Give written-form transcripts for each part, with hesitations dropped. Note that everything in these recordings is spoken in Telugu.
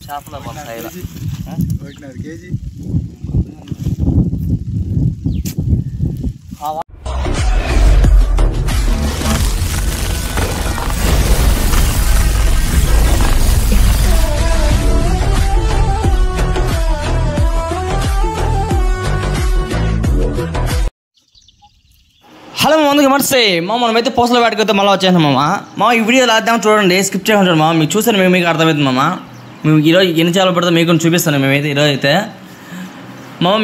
చేపల బొంసాయిల 1.5 కేజీ. హలో ముందుకు నమస్తే మనమైతే పోస్టుల వేటకైతే మళ్ళీ వచ్చేసాం ఈ వీడియో లాద్దాం చూడండి, స్కిప్ చేయకుండా మీకు చూసాను మీకు అర్థమవుతుంది మేము ఈరోజు ఎన్ని చేపలు పడితే మీకు చూపిస్తాను. మేమైతే ఈరోజు అయితే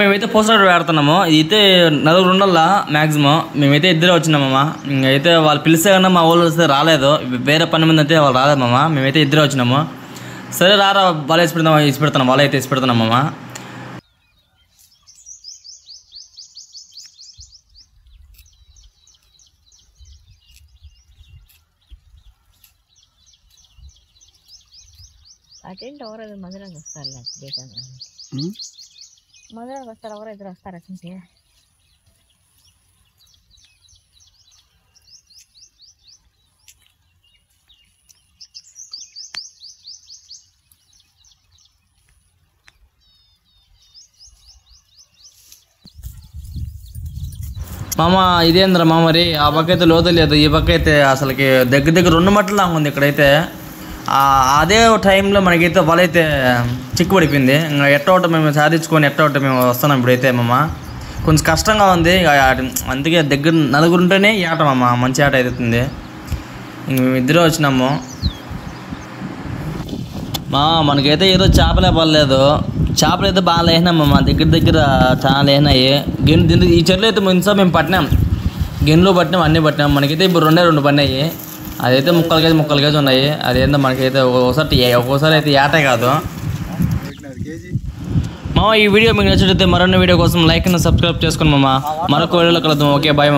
మేమైతే పోస్టుల వేడుతున్నాము. ఇదైతే 4 ఉండాలా మ్యాక్సిమం. మేమైతే ఇద్దరే వచ్చినామమ్మా. అయితే వాళ్ళు పిలిస్తే కన్నా మా వాళ్ళు వస్తే రాలేదు, వేరే పని మీద అయితే వాళ్ళు రాలేదమ్మా. మేమైతే ఇద్దరే వచ్చినాము. సరే రారా వాళ్ళు వేసి పెడతాను వాళ్ళు అయితే వేసి పెడుతున్నామమ్మా. అటెంట్ ఎవరైనా మధురానికి వస్తారు మధురానికి వస్తారు ఎవరో ఇద్దరు వస్తారు అటెంటే. ఇదేంద్ర మరి ఆ పక్క అయితే లోతు లేదు, ఈ పక్క అయితే అసలుకి దగ్గర 2 మట్టలు లాగా ఉంది ఇక్కడైతే. అదే టైంలో మనకైతే వాళ్ళైతే చిక్కు పడిపోయింది. ఇంకా ఎట్టవట మేము సాధించుకొని ఎట్టవట మేము వస్తున్నాం ఇప్పుడైతే కొంచెం కష్టంగా ఉంది. అందుకే దగ్గర 4 ఉంటేనే ఏటమమ్మ మంచి ఆట అవుతుంది. ఇంక మేము ఇద్దరే వచ్చినాము. మనకైతే ఏదో చేపలే పడలేదు, చేపలు అయితే బాగా లేనామమ్మా. దగ్గర చాలా లేనాయి. ఈ చెట్లు అయితే ముందు మేము పట్టినాం, గిన్నెలు పట్టినాం, అన్నీ పట్టినాం. మనకైతే ఇప్పుడు 2 పడినాయి. అదైతే ముక్కలు కేజీ ఉన్నాయి. అదేందో మనకైతే ఒక్కోసారి అయితే ఏటే కాదు. ఈ వీడియో మీకు నచ్చినట్లయితే మరొన్న వీడియో కోసం లైక్ అండ్ సబ్స్క్రైబ్ చేసుకోండి మరొక వీడియోలో కలుద్దాం. Okay bye